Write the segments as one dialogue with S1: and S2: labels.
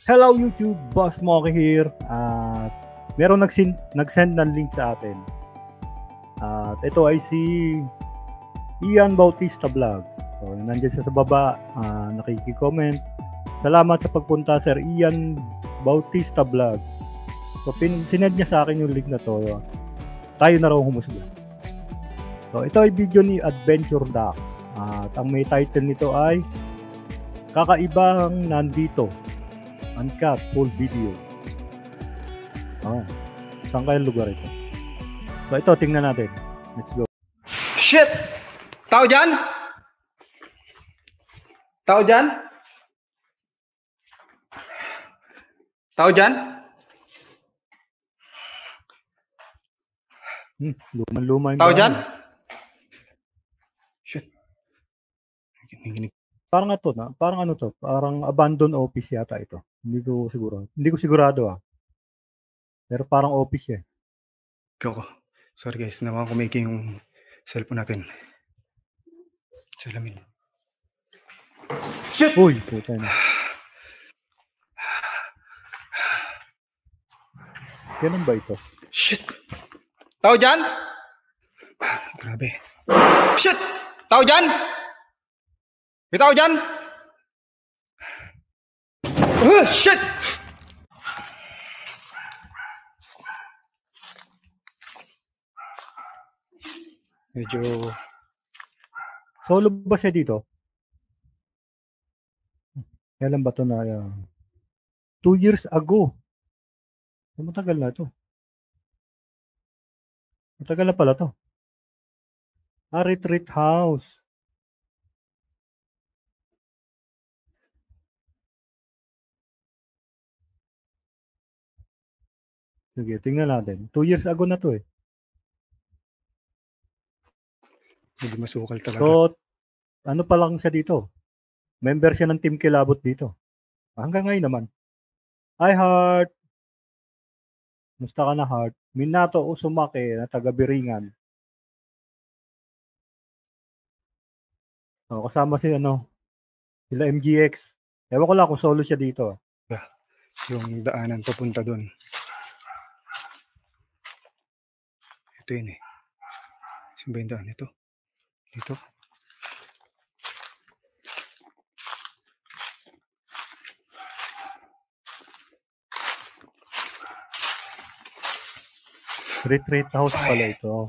S1: Hello YouTube, Boss Moki here. At merong nag-send ng link sa atin. At ito ay si Ian Bautista Vlogs. So, nandiyan siya sa baba, nakiki-comment. Salamat sa pagpunta, Sir Ian Bautista Vlogs. So, sinend niya sa akin yung link na to. Tayo na raw humusga. So, ito ay video ni Adventure Ducks. At ang may title nito ay Kakaibang Nandito. Uncut full video. Saan kaya lugar ito? So ito, tingnan natin. Let's go.
S2: Shit! Tao dyan? Tao dyan? Tao dyan?
S1: Luman-luma yung
S2: Tao
S1: bahay.
S2: dyan? Shit.
S1: Parang ito na, parang ano to, parang abandoned office yata ito. Hindi ko sigurado Pero parang office
S2: Go. Sorry guys, naman kumaking yung cellphone natin. Salamin.
S1: Shit! Uy, puta na. Kailan ba ito?
S2: Shit! Tao dyan? Grabe. Shit! Tao dyan? May tao dyan? Shit! Medyo...
S1: Solo ba siya dito? Kailan ba ito na? 2 years ago. Matagal na ito. Matagal na pala ito. Retreat house. Sige, tingnan natin. 2 years ago na ito
S2: Hindi masukal talaga.
S1: So, ano pa lang siya dito? Member siya ng Team Kilabot dito. Hanggang ngayon naman. Hi, Heart! Musta ka na, Heart? Minato Usumake na taga-Biringan. Kasama si sila MGX. Ewan ko lang kung solo siya dito.
S2: Yung daanan papunta doon. Ito yun Saan ba yung daan ito? Dito.
S1: Retreat house pala ito.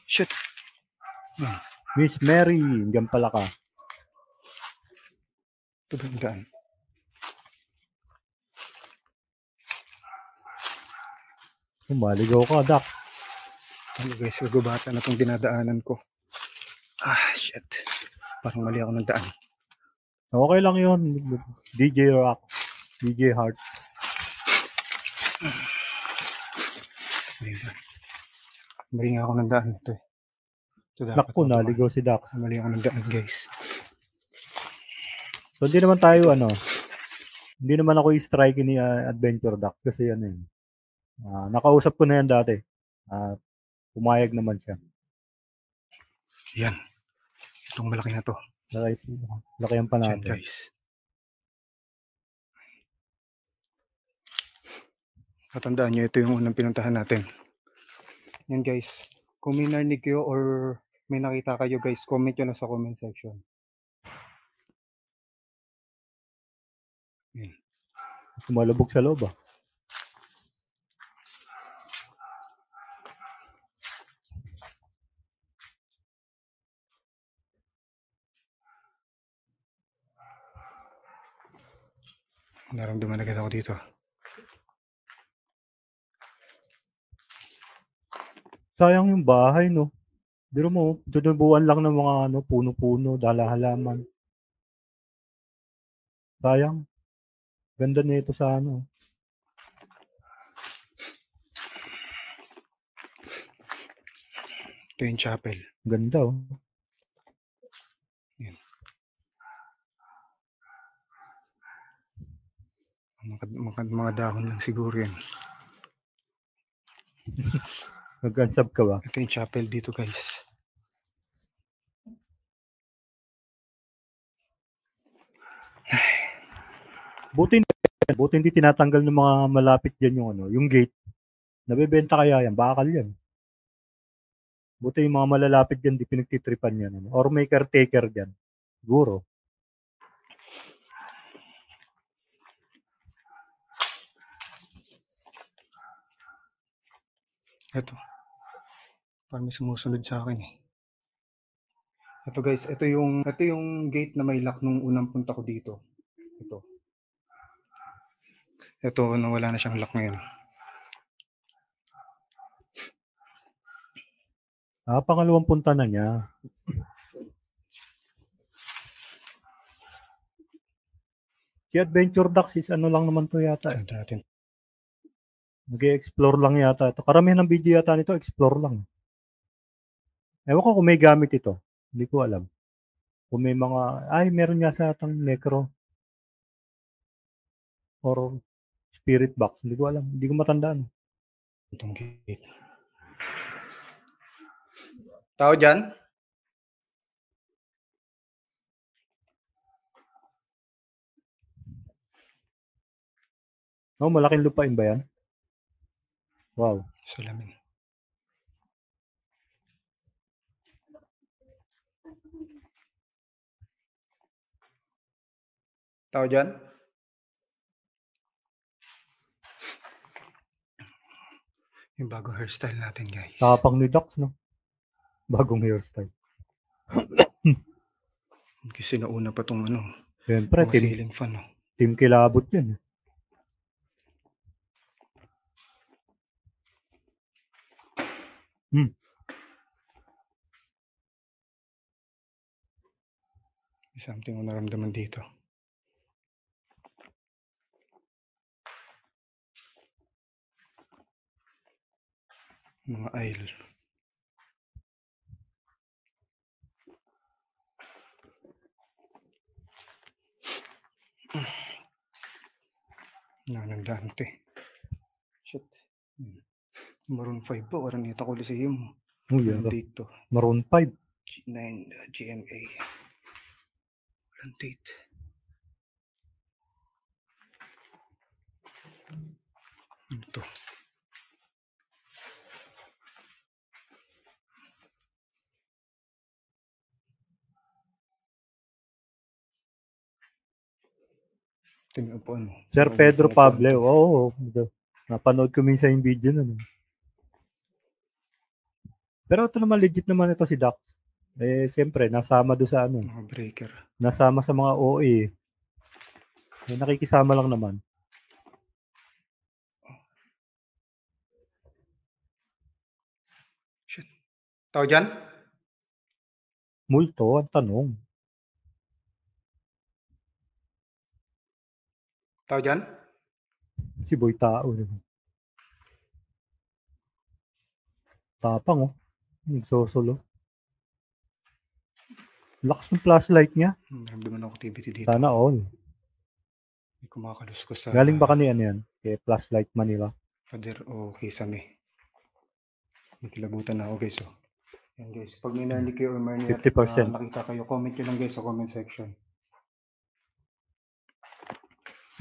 S2: Shit.
S1: Miss Mary, hanggang pala ka.
S2: Ito ba yung daan?
S1: Maligaw ka, Dak.
S2: Ano guys, gagubatan na itong dinadaanan ko. Shit. Parang mali ako ng daan.
S1: Okay lang yun. DJ Rock. DJ Heart.
S2: Mali nga ako ng daan ito
S1: Naku, naligaw si Dax.
S2: Mali ako ng daan guys.
S1: So hindi naman tayo hindi naman ako i-strike ni Adventure Duck kasi nakausap ko na yan dati. Pumayag naman siya.
S2: Yan. Itong malaki na to.
S1: Laki ang panalo.
S2: Yan guys. Katandaan nyo, ito yung unang pinuntahan natin. Yan guys. Kung may narinig kayo or may nakita kayo guys, comment nyo na sa comment section. Yan.
S1: Sumalubog sa loob
S2: Naramdaman agad ako dito.
S1: Sayang yung bahay, no? Biro mo, tutubuan lang ng mga puno-puno, dala-halaman. Sayang. Ganda nito sa
S2: Ito yung chapel.
S1: Ganda
S2: Yan. Mga dahon lang siguro yan.
S1: Nag-ansab ka ba?
S2: Ito yung chapel dito guys.
S1: Buti Buti hindi tinatanggal ng mga malapit dyan yung ano, yung gate. Nabebenta kaya yan? Bakal yan. Buti yung mga malalapit dyan, di pinagtitripan yan. Ano? Or may caretaker dyan. Siguro.
S2: Ito. Parang may sumusunod sa akin eh. Ito guys, ito yung gate na may lock nung unang punta ko dito. Ito, wala na siyang lock ngayon.
S1: Pangalawang punta na niya. Si Adventure Ducks is ano lang naman to yata.
S2: Saan natin?
S1: Nag-explore lang yata ito. Karamihan ng video yata nito, explore lang. Ewan ko kung may gamit ito. Hindi ko alam. Kung may mga, meron nga sa atang necro. Or spirit box. Hindi ko alam. Hindi ko matandaan.
S2: Itong gate. Tao dyan?
S1: Malaking lupain ba yan? Wow.
S2: Salamin. Tao dyan? Yung bagong hairstyle natin, guys.
S1: Tapang ni Dax, no? Bagong hairstyle.
S2: Kasi nauna pa itong ano.
S1: Siyempre,
S2: ceiling fan, no?
S1: Team Kilabot yan.
S2: May something ko naramdaman dito. Mga aisle. Nanandaan ito eh. Shit. Maroon 5 po. Araneta Coliseum.
S1: Anong
S2: date to?
S1: Maroon 5.
S2: G9 GMA. Walang date. Ano to? Tingnan po ano.
S1: Sir Pedro Pablo. Oo. Napanood ko minsan yung video nun. Pero ito naman, legit naman ito si Dax. Siyempre, nasama doon sa ano.
S2: Mga breaker.
S1: Nasama sa mga OA. Nakikisama lang naman.
S2: Shit. Tao dyan?
S1: Multo, ang tanong.
S2: Tao dyan?
S1: Si Boy Tao. Tapang, oh. Nagsosolo. Lakas ng flashlight niya.
S2: Naramdaman ako activity dito.
S1: Sana all.
S2: May kumakalus ko sa...
S1: Galing ba kanina yan? Kay Flashlight Manila?
S2: Pader o Kisame. Nakilabutan na ako guys. Oh. Yan guys. Pag may narinig kayo or may
S1: 50%.
S2: Nakita kayo, comment nyo lang guys sa comment section.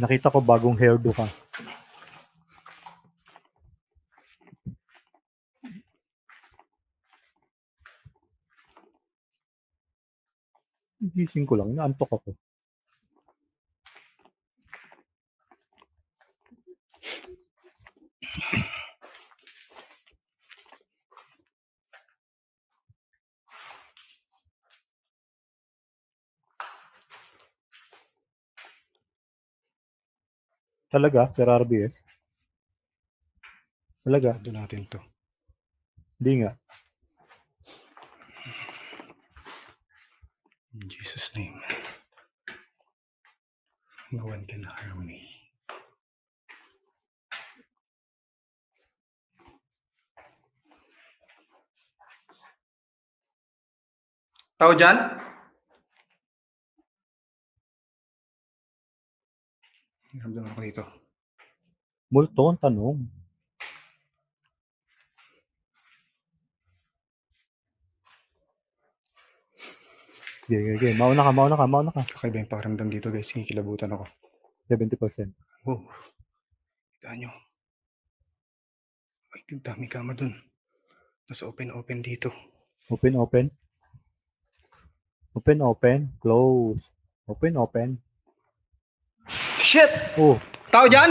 S1: Nakita ko bagong hairdo ka. Gising ko lang. Naantok ako. Talaga? Sir RBS? Talaga?
S2: Doon natin to.
S1: Hindi nga.
S2: In Jesus' name. No one can harm me. Tao dyan? Naramdaman ako dito.
S1: Multo ang tanong. Okay. Mauna ka.
S2: Kakaiba yung pakiramdam dito guys. Kinikilabutan ako.
S1: 70%.
S2: Wow. Kita nyo. Ay, ang dami kama dun. Nasa open dito.
S1: Open. Close. Open.
S2: Shit!
S1: Oh,
S2: Tao dyan?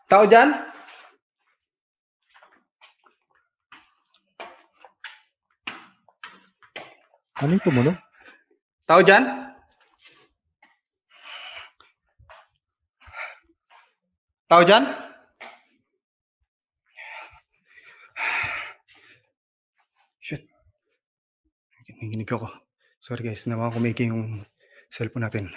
S2: Tao dyan?
S1: ano yung tumunog?
S2: Tao dyan? Tao dyan? Shit. Nanginig ako. Sorry guys, naman kumiki yung cellphone natin.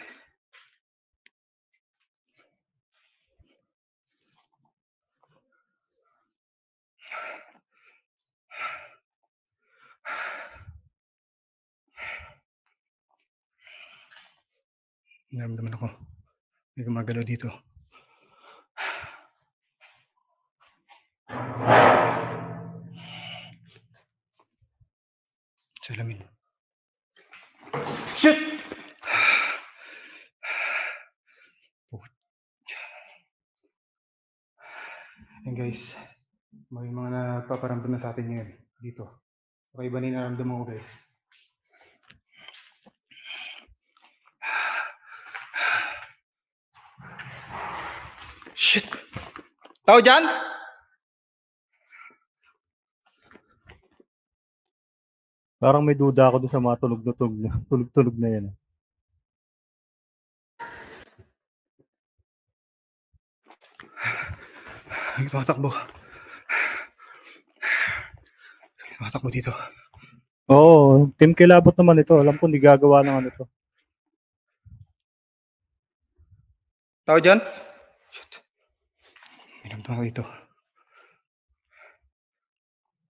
S2: Naramdaman ako. May gumagalaw dito. Salamin. Shit! Ayan guys. May mga napaparamdam na sa atin ngayon. Dito. Okay ba ninaramdaman ko guys? Shit! Tao dyan?
S1: Parang may duda ako doon sa mga tunog na yan.
S2: Tumatakbo. Tumatakbo dito.
S1: Oo, Team Kilabot naman ito. Alam ko hindi gagawa ng ano to.
S2: Tao dyan? Shit. May naman ako dito.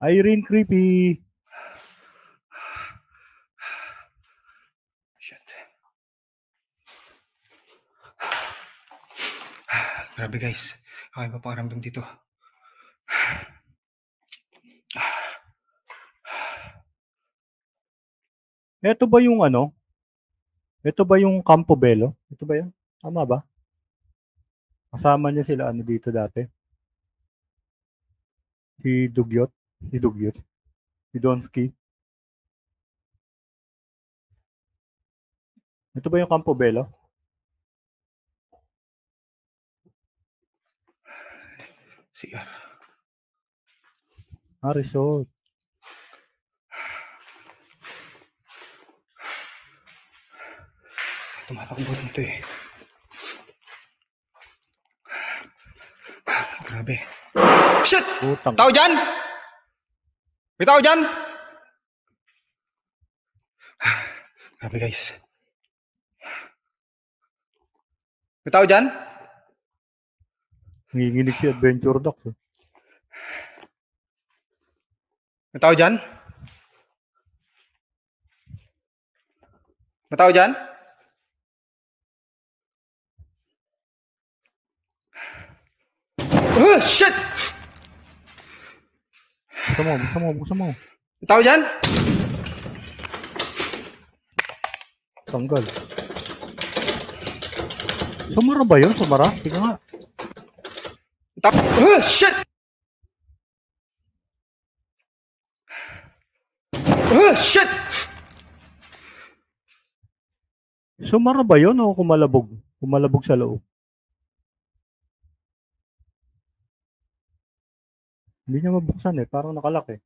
S1: Irene Creepy.
S2: Shit. Grabe guys. Kakaiba pa pakiramdam dito.
S1: Ito ba yung ano? Ito ba yung Campobello? Ito ba yan? Tama ba? Kasama niya sila ano dito dati? Si Dugyot. Si Donsky. Ito ba yung Campobello?
S2: CR.
S1: Resort.
S2: Tumatakbo dito eh. Grabe. Shit!
S1: Putang.
S2: Tao dyan? May tao dyan? Grabe guys. May tao dyan?
S1: Nanginginig si Adventure Doc.
S2: May tao dyan? May tao dyan? Oh, shit!
S1: Buksan mo.
S2: May tao dyan?
S1: Tanggal. Sumara ba yun? Tingnan nga.
S2: Oh, shit! Oh, shit!
S1: Sumara ba yun o kumalabog? Kumalabog sa loob. Hindi niya mabuksan eh. Parang nakalak eh.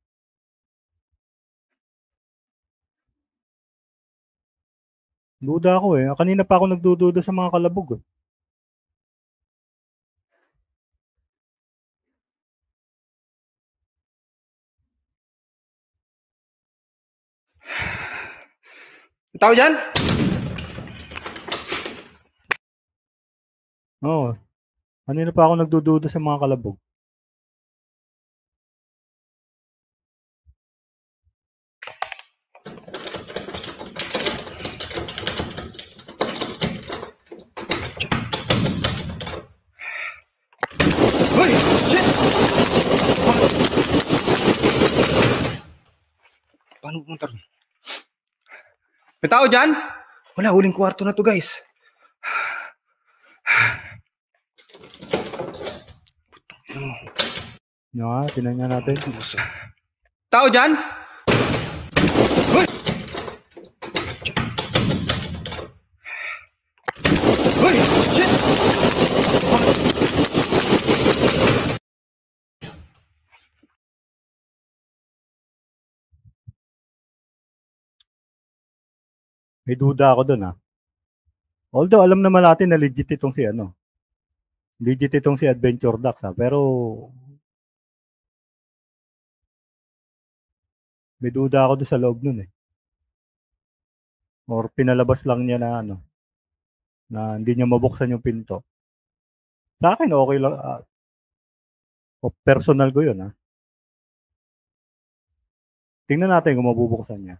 S1: Duda ako eh. Kanina pa ako nagdududa sa mga kalabog eh.
S2: Tao dyan?
S1: Oo. Kanina pa ako nagdududa sa mga kalabog.
S2: Hoy! Shit! Paano pumunta rin? May tao dyan? Wala, huling kwarto na to, guys.
S1: Ano nga, tinan nga natin.
S2: Tao dyan? Hoy! Hoy! Shit!
S1: May duda ako dun ah. Although alam naman natin na legit itong si ano. Legit itong si Adventure Ducks ha. Pero may duda ako doon sa loob nun eh. Or pinalabas lang niya na ano. Na hindi niya mabuksan yung pinto. Sa akin okay lang. Personal ko yun ha. Tingnan natin kung mabubuksan niya.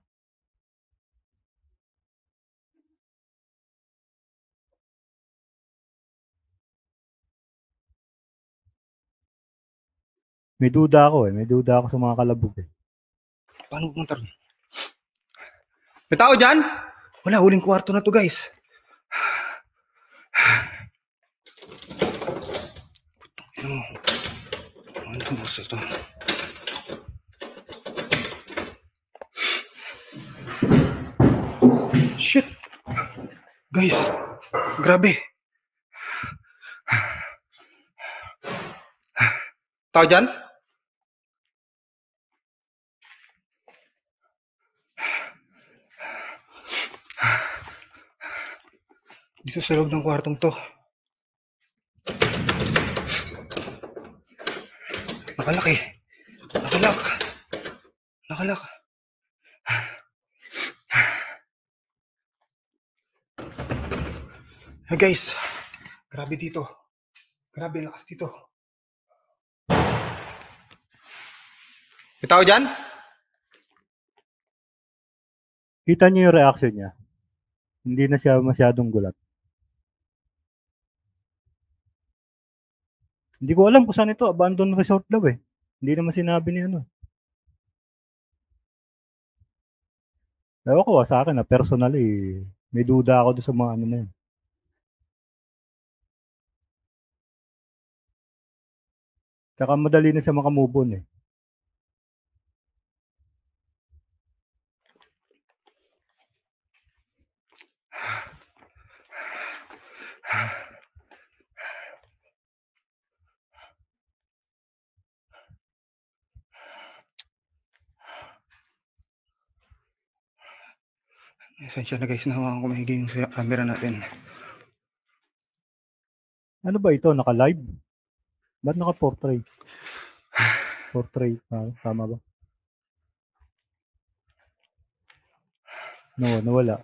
S1: May duda ako eh. May duda ako sa mga kalabog eh.
S2: Paano pumunta ron? May tao dyan? Wala, huling kwarto na to, guys. Ano itong boss ito? Shit! Guys, grabe. Tao dyan? Dito sa loob ng kwartong to. Nakalaki. Nakalak. Hey guys, grabe dito. Grabe lakas dito. May tao dyan?
S1: Kita niyo yung reaction niya. Hindi na siya masyadong gulat. Hindi ko alam kung saan ito. Abandoned resort daw eh. Hindi naman sinabi ni ano. Ewan ko sa akin na personally, may duda ako doon sa mga ano na yun. Tsaka madali na siya makamove on eh.
S2: Esensya na guys, nahawakan ko mahiging yung camera natin.
S1: Ano ba ito? Naka-live? Ba't naka-portrait? Portrait, tama ba? No, nawala.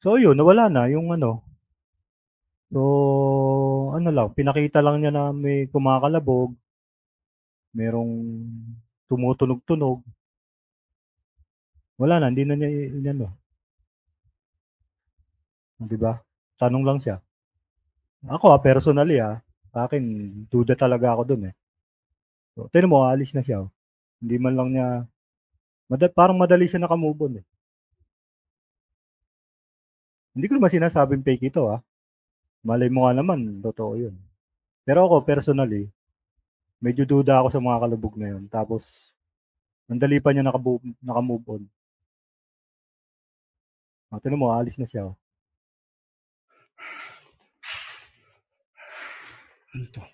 S1: So yun, nawala na yung ano. So, ano lang, pinakita lang niya na may kumakalabog, merong tumutunog-tunog. Wala na, hindi na niya inano. Di ba? Tanong lang siya. Ako personally sa akin, duda talaga ako dun eh. So, tignan mo, alis na siya. Hindi man lang niya, parang madali siya nakamove on eh. Hindi ko naman sinasabing fake ito Malay mo nga naman, totoo yun. Pero ako personally, medyo duda ako sa mga kalubog na yun. Tapos, nandali pa niya nakamove on. Tignan mo, alis na siya.
S2: Ano to?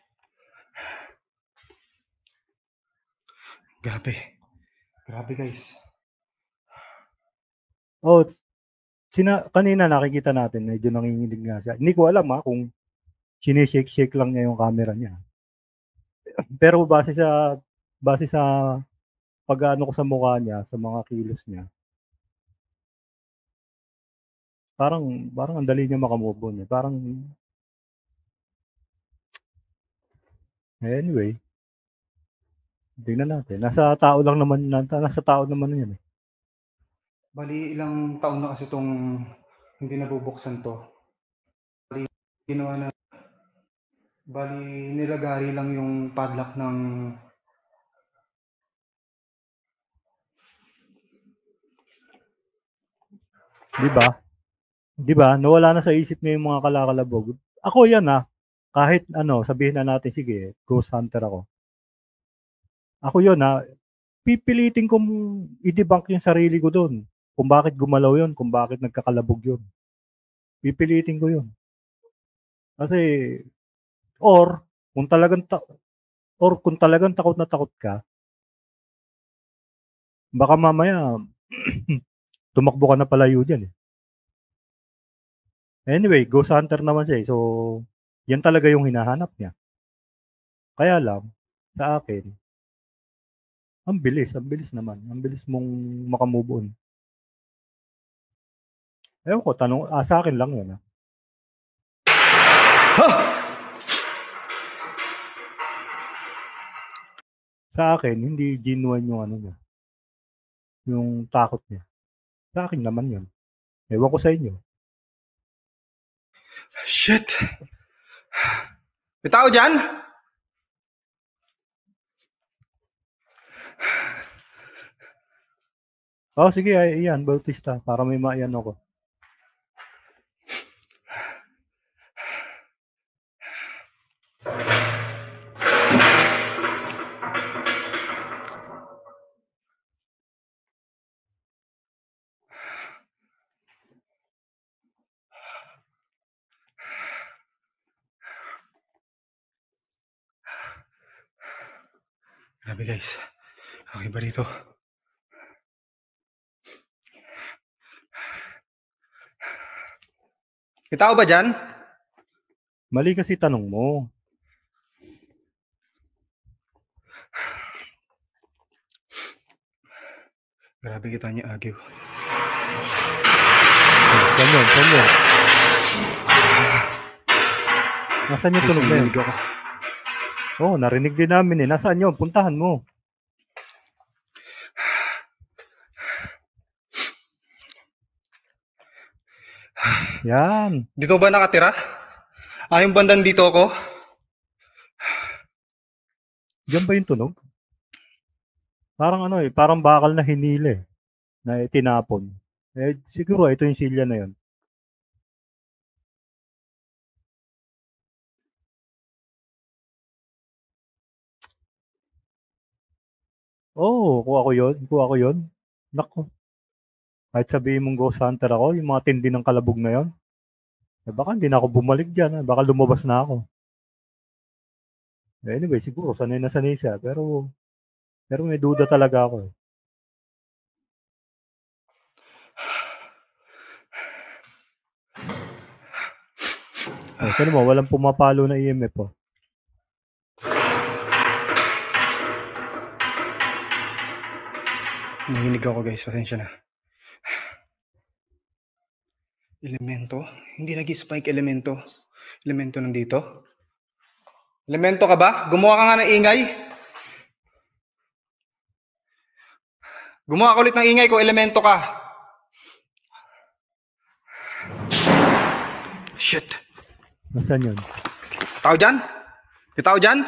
S2: Grabe. Grabe guys.
S1: Oh, kanina nakikita natin, medyo nanginginig nga siya. Hindi ko alam kung sinishake-shake lang niya yung camera niya. Pero base sa pag-ano ko sa mukha niya, sa mga kilos niya, parang ang dali niya makamove on eh. Parang, anyway, tingnan natin. Nasa tao naman yan eh.
S2: Bali, ilang taon na kasi itong hindi nabubuksan to. Bali, nilagari lang yung padlock ng
S1: 'Di ba? 'Di ba? Nawala na sa isip niya yung mga kalakalabog. Ako 'yan, kahit ano, sabihin na natin sige, ghost hunter ako. Ako 'yun, pipilitin kong i-debunk yung sarili ko do'n, kung bakit gumalaw 'yun, kung bakit nagkakalabog 'yun. Pipilitin ko 'yun. Kasi or kung talagang ta or kung talagang takot na takot ka, baka mamaya tumakbo ka na palayo diyan, eh. Anyway, ghost hunter naman siya, eh, so 'yan talaga yung hinahanap niya. Kaya lang, sa akin, ang bilis naman, ang bilis mong maka-move on. Ewan ko, sa'kin lang 'yun, Sa akin hindi genuine yung ano niya, yung takot niya. Sa'kin naman 'yun. Ewan ko sa inyo.
S2: Shit! May tao dyan?
S1: Sige, Ian Bautista, para may ma-ano ko.
S2: Grabe guys. Okay ba rito? May tao ba dyan?
S1: Mali kasi tanong mo.
S2: Grabe kita niya, Agiw.
S1: Saan yun? Saan yun? Nasaan yung tunog na yun?
S2: Narinig ako.
S1: Oo, narinig din namin eh. Nasaan yun? Puntahan mo. Yan.
S2: Dito ba nakatira? Yung bandang dito ako?
S1: Diyan ba yung tunog? Parang ano eh, parang bakal na hinila eh, na tinapon. Siguro ito yung silya na yun. Oo, kuha ko yun. Naku, kahit sabihin mong ghost hunter ako, yung mga tindi ng kalabog na yun, baka hindi na ako bumalik dyan, baka lumabas na ako. Anyway, siguro sanay na sanay siya, pero may duda talaga ako eh. Tignan mo, walang pumapalo na EMF oh.
S2: Nanginig ako guys, pasensya na. Elemento? Hindi nag-spike elemento. Elemento nandito? Elemento ka ba? Gumawa ka nga ng ingay? Gumawa ka ulit ng ingay kung elemento ka. Shit.
S1: Nasaan yun?
S2: Tao dyan? May tao dyan?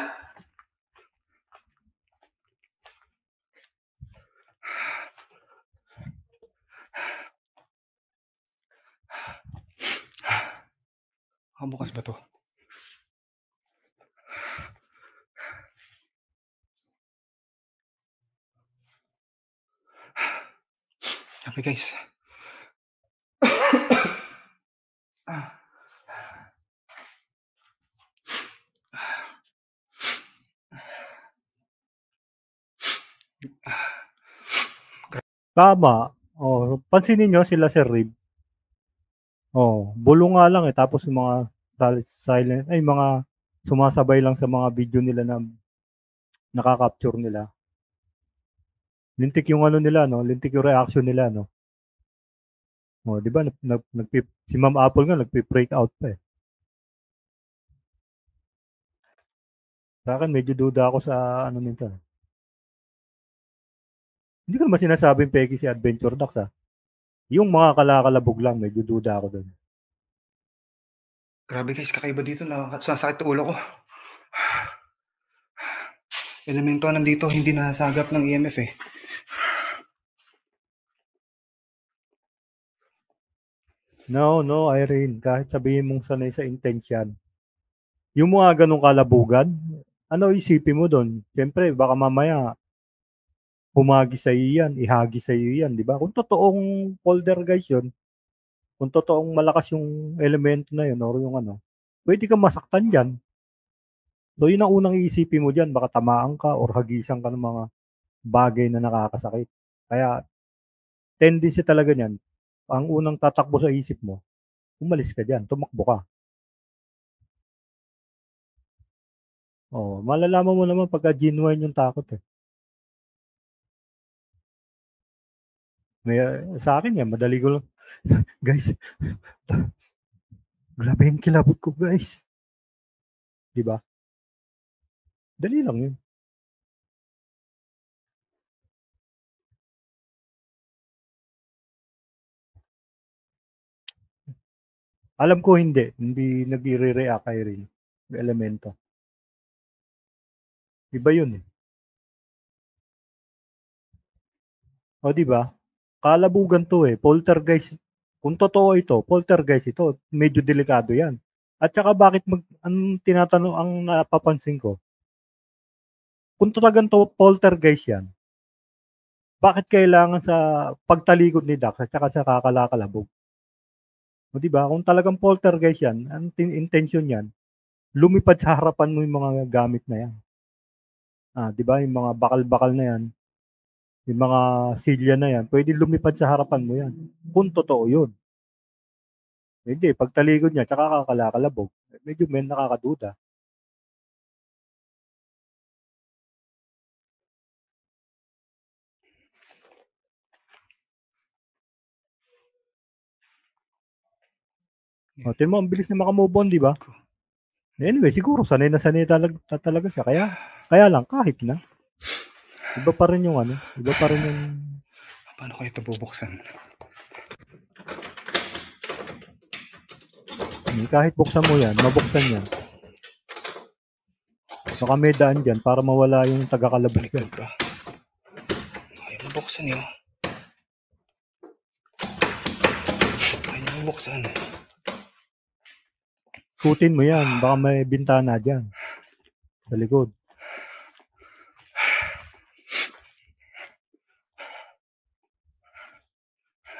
S2: Bukas ba to? Okay guys.
S1: Tama. Pansinin nyo sila Sir Rib. Bulong nga lang eh. Tapos yung mga silent, mga sumasabay lang sa mga video nila na nakaka-capture nila. Lintik yung ano nila, no? Lintik yung reaction nila, no? Di ba? Si Ma'am Apple nga nagpi-break out pa eh. Sa akin, medyo duda ako sa ano nito. Hindi ko naman sinasabing peki si Adventure Ducks, Yung mga kalakalabog lang, medyo duda ako doon.
S2: Grabe guys, kakaiba dito na sasakit ulo ko. Elemento nandito, hindi nasagap ng EMF eh.
S1: No, Irene. Kahit sabihin mong sanay sa intention. Yung mga ganong kalabugan, ano isipin mo doon? Siyempre, baka mamaya humagi sa iyo yan, ihagi sa iyo yan, di ba? Kung totoong poltergeist yun, kung totoong malakas yung elemento na yun or yung ano, pwede kang masaktan dyan. So, yun ang unang iisipin mo dyan. Baka tamaan ka or hagisan ka ng mga bagay na nakakasakit. Kaya, tendency talaga niyan, ang unang tatakbo sa isip mo, umalis ka dyan, tumakbo ka. Oh, malalaman mo naman pagka genuine yung takot eh. May, sa akin yan, madali ko lang. Guys, grabe yung kilabot ko guys. Di ba? Dali lang yun. Alam ko hindi nagre-react kay rin. Elemento. Iba yun eh. O di ba? Kalabugan to eh. Poltergeist. Kung totoo ito, poltergeist ito. Medyo delikado yan. At saka bakit ang tinatanong, ang napapansin ko, kung talagang to poltergeist yan, bakit kailangan sa pagtalikod ni Dax at saka sa kakalakalabog? O di ba? Kung talagang poltergeist yan, ang intention yan, lumipad sa harapan mo yung mga gamit na yan. Di ba? Yung mga bakal-bakal na yan, yung mga silya na yan, pwede lumipad sa harapan mo yan. Kung totoo yun. Hindi, pagtalikod niya, tsaka kakalakalabog. Medyo may nakakaduda. O, tingnan mo, ang bilis na makamove on, di ba? Anyway, siguro sanay na sanay talaga siya. Kaya lang, kahit na. Iba pa rin yung ano, iba pa rin yung...
S2: Paano ko ito bubuksan?
S1: Kahit buksan mo yan, mabuksan yan. Baka may daan dyan para mawala yung taga-kalabog yan.
S2: Ay, mabuksan yun. Ay, mabuksan.
S1: Kutin mo yan, baka may bintana dyan. Sa likod.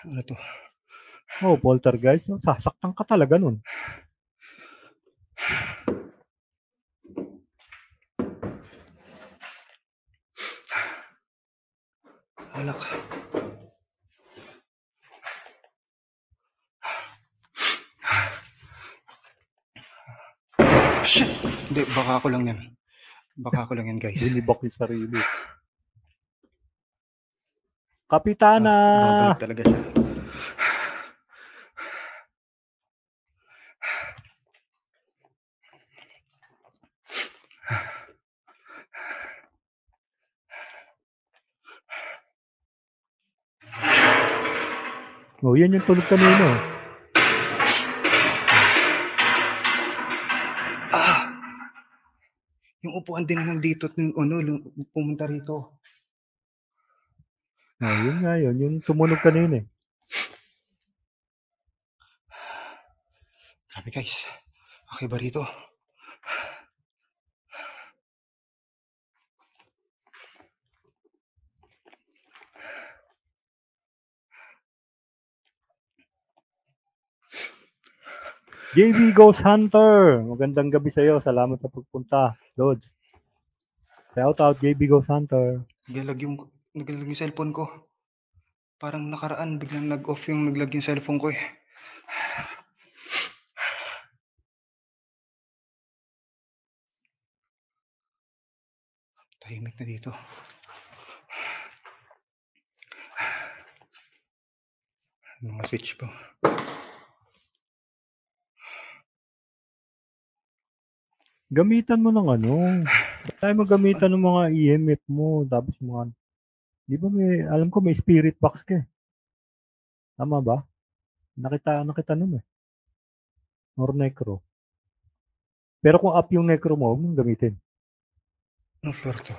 S2: Ano to?
S1: Oh, poltergeist. Sasaktan ka talaga nun.
S2: Wala ka. Shit! Hindi, baka ako lang yan. Baka ako lang yan, guys.
S1: Binibak yung sarili. Kapitana!
S2: Babalik talaga siya.
S1: Oh, yan yung tulog kanina.
S2: Yung upuan din na nandito, pumunta rito.
S1: Oh, yun nga yun. Yung tumunog kanina eh.
S2: Grabe guys. Okay ba rito?
S1: JB Ghost Hunter. Magandang gabi sa iyo. Salamat sa pagpunta, Lods. Shout out JB Ghost Hunter.
S2: Naglag yung cellphone ko. Parang nakaraan biglang nag-off yung naglag yung cellphone ko eh. Tahimik na dito. Mga switch po.
S1: Gamitan mo ng ano. Tayo magamitan ng mga EMF mo. Tapos mga... Di ba may... Alam ko may spirit box ka eh. Tama ba? Nakita nun eh. Or necro. Pero kung up yung necro mo, huwag mong gamitin.
S2: Ano floor to?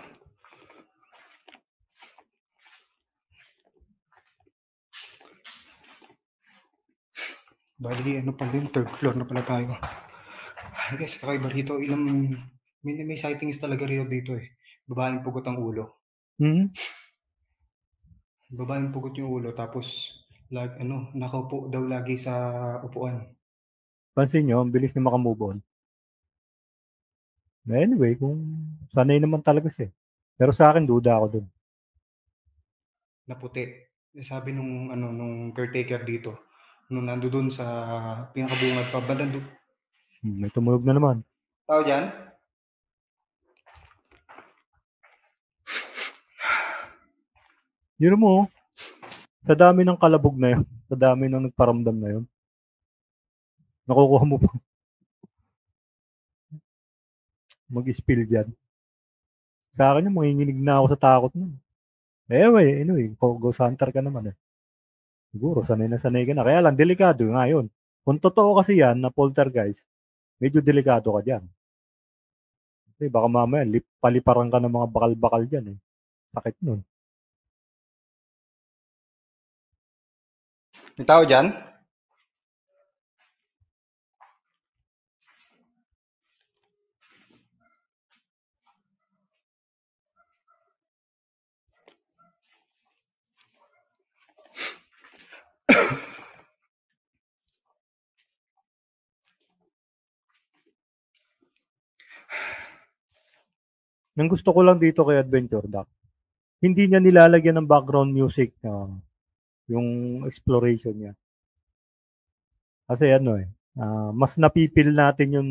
S2: Bali, ano pa din, third floor na pala tayo. Guys, kakaiba rito, may sightings talaga rito dito eh. Babaeng pugot ang ulo. Babaeng pugot yung ulo, tapos nakaupo daw lagi sa upuan.
S1: Pansin nyo, ang bilis niya makamove on. Anyway, kung sanay naman talaga siya. Pero sa akin, duda ako dun.
S2: Na puti. Sabi nung caretaker dito, nung nando dun sa pinakabungad pa, bandang doon.
S1: May tumunog na naman.
S2: Tao dyan?
S1: Yun mo, sa dami ng kalabog na yun, sa dami ng nagparamdam na yun, nakukuha mo pa mag-spill dyan. Sa akin yung manginginig na ako sa takot nun. Anyway, Ghost Hunter ka naman eh. Siguro, sanay na sanay ka na. Kaya lang, delikado nga yun. Kung totoo kasi yan na poltergeist, medyo delikado ka dyan. Kasi baka mamaya, paliparan ka ng mga bakal-bakal dyan eh. Sakit nun.
S2: May tao dyan?
S1: Ang gusto ko lang dito kay Adventure Doc, hindi niya nilalagyan ng background music na yung exploration niya. Kasi mas napipil natin yung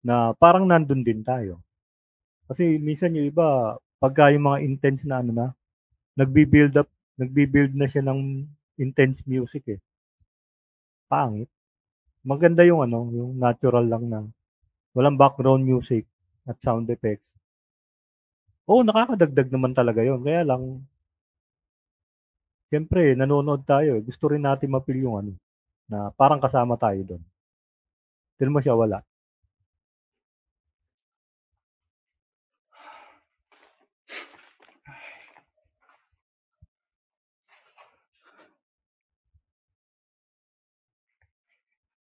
S1: na parang nandun din tayo. Kasi minsan yung iba, pagka yung mga intense na nagbi-build na siya ng intense music eh. Pangit. Maganda yung yung natural lang na walang background music at sound effects. Oo, nakakadagdag naman talaga yon. Kaya lang, siyempre, nanonood tayo. Gusto rin natin mapil yung na parang kasama tayo doon. Tignan mo siya, wala.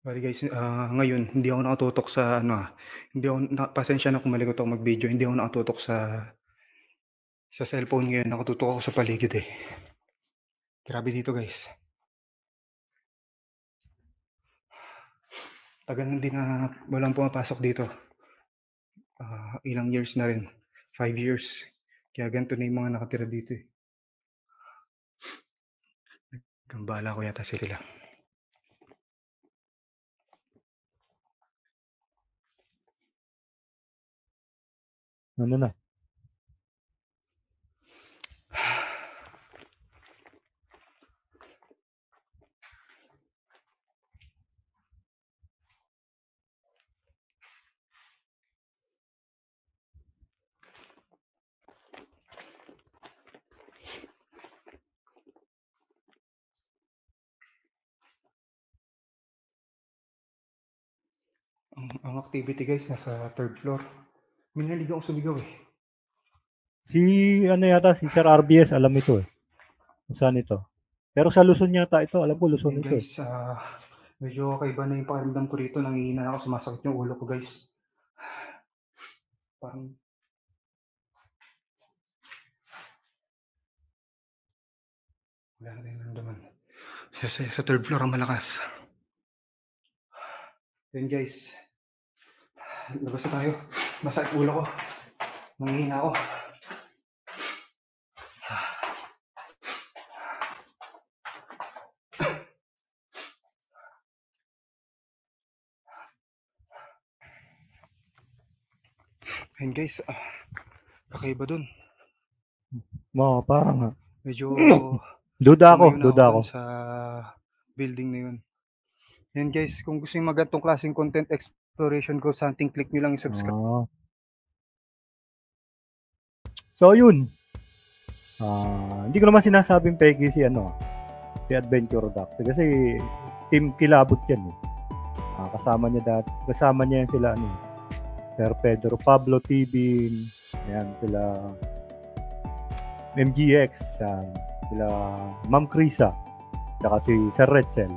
S2: Bali guys, ngayon hindi ako nakatutok sa pasensya na kung malikot ako mag-video, hindi ako nakatutok sa cellphone ngayon, nakatutok ako sa paligid eh. Grabe dito guys. Tagal na din na walang pumapasok dito. Ilang years na rin. 5 years. Kaya ganito na yung mga nakatira dito eh. Gambala ko yata sila.
S1: Ano na?
S2: Ang activity guys, nasa 3rd floor. May nalig akong sumigaw eh.
S1: Si Sir RBS, alam ito eh. Saan ito? Pero sa Luzon yata ito, alam ko Luzon ito.
S2: Guys, medyo kaiba na yung pakiramdam ko rito, nangihina ako, sumasakit yung ulo ko guys. Parang wala na rin naman. Sa 3rd floor ang malakas. Yan guys. Labas na tayo. Masakit ulo ko. Nangihina ako. Ayun guys, kakaiba dun.
S1: Parang
S2: medyo
S1: duda ako
S2: sa building na yun. Yan guys, kung gusto nyo magantong klaseng content exploration ko, something, click nyo lang yung subscribe.
S1: So yun. Hindi ko naman sinasabing pegi si Adventure Doc. Kasi team kilabot yan eh. Kasama niya yan sila Sir Pedro Pablo TV, yan sila MGX, sila Ma'am Krisa, saka si Sir Retzel.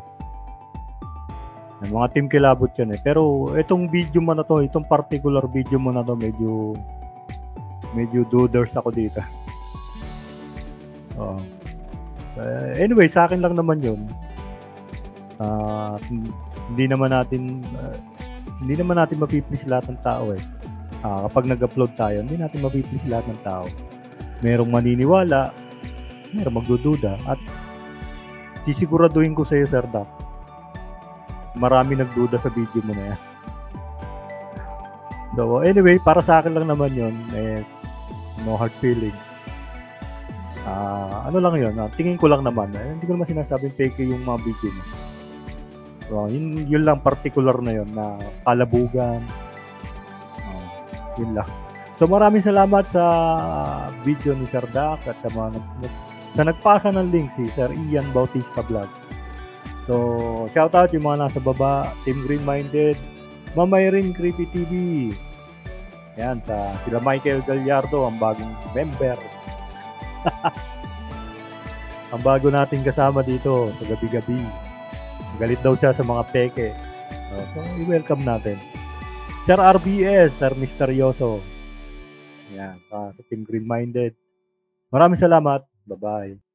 S1: Yung mga team kilabot yan eh. Pero itong video mo na to, itong particular video mo na to, medyo duders ako dito. Anyway, sa akin lang naman yun. Hindi naman natin mapiplease lahat ng tao eh. Kapag nag-upload tayo, hindi natin mapiplease lahat ng tao. Merong maniniwala, merong magdududa, at sisiguraduhin ko sa iyo, Sir Doc, marami nagduda sa video mo na yan. So anyway, para sa akin lang naman yun, no hard feelings. Ano lang yun, tingin ko lang naman, hindi ko naman sinasabing fake yung mga video mo. So, yun lang particular na yun, na kalabugan. Yun lang. So maraming salamat sa video ni Sir Doc at sa nagpasa ng link si Sir Ian Bautista Vlog. So shout out yung mga nasa baba, Team Green Minded, Mamayrin Creepy TV. Yan, sila Michael Gallardo, ang bagong member. Ang bago nating kasama dito sa gabi-gabi. Galit daw siya sa mga peke. So, i-welcome natin. Sir RBS, Sir Misteryoso. Yan, sa Team Green Minded. Maraming salamat. Bye-bye.